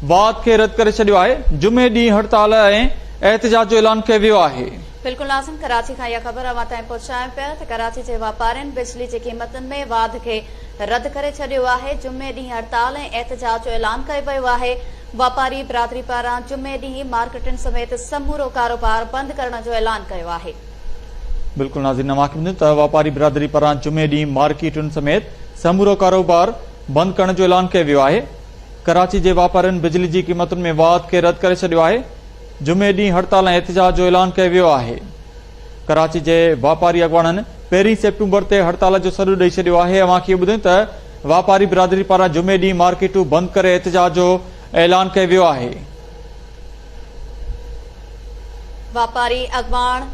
वाद खे रद्द करे छॾियो आहे। जुमे ॾींहुं हड़ताल ऐं एहतिजाज जो ऐलान कयो वियो आहे। बिल्कुल नाज़िम, कराची खां इहा ख़बर अवां ताईं पहुचायूं पिया त कराची जे वापारियुनि बिजली जी क़ीमतुनि में वाध खे रद्द करे छॾियो आहे। जुमे ॾींहुं हड़ताल ऐं एहतिजाज जो ऐलान कयो वियो आहे। वापारी बिरादरी पारां जुमे ॾींहुं मार्केटुनि समेत समूरो कारोबार बंदि करण जो ऐलान कयो आहे। बिल्कुल नाज़रीन, अवांखे ॿुधायो त वापारी बिरादरी पारां जुमे ॾींहुं मार्केटुनि समेत समूरो कारोबार बंदि करण जो ऐलान कयो वियो आहे। कराची जे वापारियुनि बिजली जी क़ीमतुनि में वाध खे रद्द करे छॾियो आहे। जुमे ॾींहुं हड़ताल ऐं एहतिजाज जो ऐलान कयो वियो आहे। कराची जे वापारी अॻवाननि 1 सेप्टेम्बर ते हड़ताल जो सॾु ॾेई छॾियो आहे। अवांखे ॿुधायूं त वापारी बिरादरी पारां जुमे ॾींहुं मार्केटूं बंदि करे एहतिजाज जो ऐलान कयो वियो आहे। वापारी अॻवान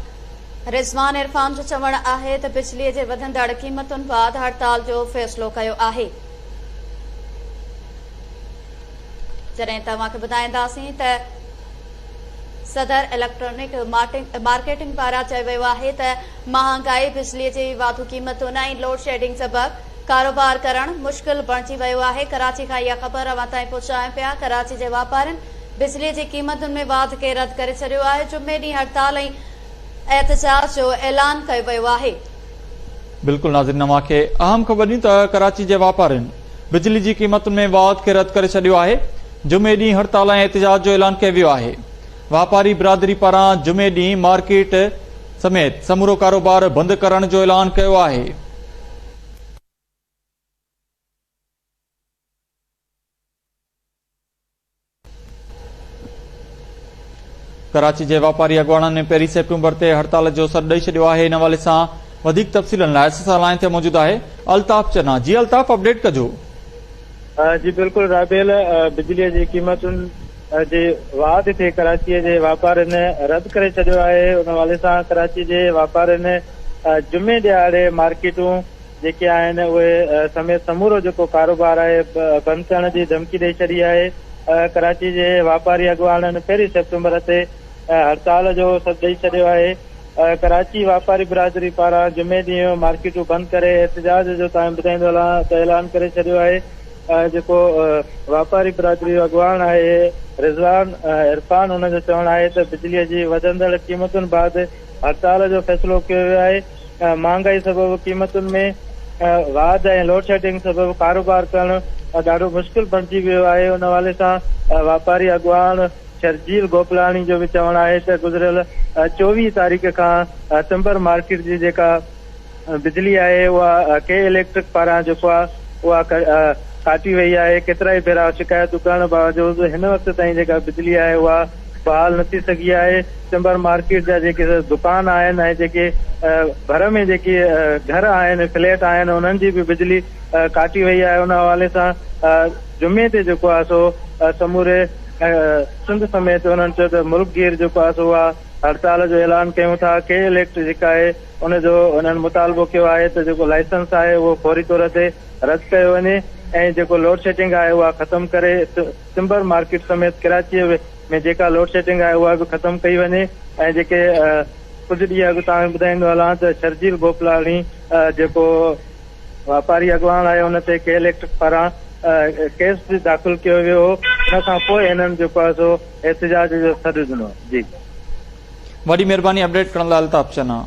रिज़वान इरफान जो चवणु आहे त बिजलीअ जे वधंदड़ क़ीमतुनि बाद हड़ताल जो फ़ैसिलो कयो आहे। जॾहिं तव्हांखे ॿुधाईंदासीं त सदर इलेक्ट्रॉनिक मार्केटिंग पारां चयो वियो आहे त महांगाई, बिजलीअ जी वाधू क़ीमतुनि ऐं लोड शेडिंग सबबि कारोबार करणु मुश्किल बणिजी वियो आहे। कराची खां इहा ख़बर अवां ताईं पहुचायूं पिया। कराची जे वापारियुनि बिजलीअ जी क़ीमतुनि में वाध खे रद्द करे छॾियो आहे। जुमे ॾींहुं हड़ताल ऐं एहतिजाज जो ऐलान कयो वियो आहे। बिल्कुल नाज़रीन, अवांखे अहम ख़बर ॾिनी त कराची जे वापारियुनि बिजली जी क़ीमतुनि में वाध खे रद्द करे छॾियो आहे। जुमे ॾींहुं हड़ताल ऐं एहतिजाज जो ऐलान कयो वियो आहे। वापारी बिरादरी पारां जुमे ॾींहुं मार्केट समेत समूरो कारोबार बंदि करण जो ऐलान कयो आहे। कराची जे वापारी अॻवाननि 1 सेप्टेम्बर ते हड़ताल जो सॾु ॾेई छॾियो आहे। इन हवाले सां वधीक तफ़सीलनि लाइ असां लाइन ते मौजूदु आहे अल्ताफ़ चन्ना। जी अल्ताफ़, अपडेट कजो। जी बिल्कुल राबेल, बिजलीअ जी क़ीमतुनि जे वाद खे कराची जे वापारियुनि रद्द करे छॾियो आहे। उन हवाले सां कराची जे वापारियुनि जुमे ॾियारे मार्केटूं जेके आहिनि उहे समेत समूरो जेको कारोबार आहे बंदि करण जी धमकी ॾेई छॾी आहे। कराची जे वापारी अॻवाननि 1 सेप्टेम्बर ते हड़ताल जो सॾु ॾेई छॾियो आहे। कराची वापारी बिरादरी पारां जुमे ॾींहुं मार्केटूं बंदि करे एहतिजाज जो तव्हां ॿुधाईंदो हलां त ऐलान करे छॾियो आहे। जेको वापारी बिरादरी अॻवान आहे रिज़वान इरफान, हुनजो चवणु आहे त बिजलीअ जी वधंदड़ क़ीमतुनि बाद हड़ताल जो फ़ैसिलो कयो वियो आहे। महांगाई सबबि क़ीमतुनि में वाध ऐं लोड शेडिंग सबबि कारोबार करणु ॾाढो मुश्किल बणिजी वियो आहे। उन हवाले सां वापारी अॻवान शर्जील गोपलाणी जो बि चवणु आहे त गुज़िरियल 24 तारीख़ खां टिम्बर मार्केट जी जेका बिजली आहे उहा के इलेक्ट्रिक पारां जेको आहे उहा काटी वई आहे। केतिरा ई भेरा शिकायतूं करण बावजूदि हिन वक़्त ताईं जेका बिजली आहे उहा बहाल न थी सघी आहे। टिम्बर मार्केट जा जेके दुकान आहिनि ऐं जेके घर में जेके घर आहिनि, फ्लैट आहिनि, उन्हनि जी बि बिजली काटी वई आहे। उन हवाले सां जुमे ते जेको आहे सो समूरे सिंध समेत उन्हनि चयो त मुल्क गिर जेको आहे सो उहा हड़ताल जो ऐलान कयूं था। के इलेक्ट्रिक जेका आहे उनजो उन्हनि मुतालबो कयो आहे त जेको लाइसेंस आहे उहो फौरी तौर ते रद्द कयो वञे ऐं जेको लोड शेडिंग आहे उहा ख़तमु करे टिम्बर मार्केट समेत कराचीअ में जेका लोड शेडिंग आहे उहा बि ख़तमु कई वञे। ऐं जेके कुझु ॾींहं अॻु तव्हां ॿुधाईंदो हलां त शर्जील गोपलाणी जेको वापारी अॻवान आहे हुन ते के इलेक्ट्रिक पारां केस बि दाख़िल कयो वियो हो। हुन खां पोइ हिननि जेको आहे सो एहतिजाज जो सॾु ॾिनो। जी, वॾी महिरबानी अपडेट करण लाइ अल्ताफ़ चन्ना।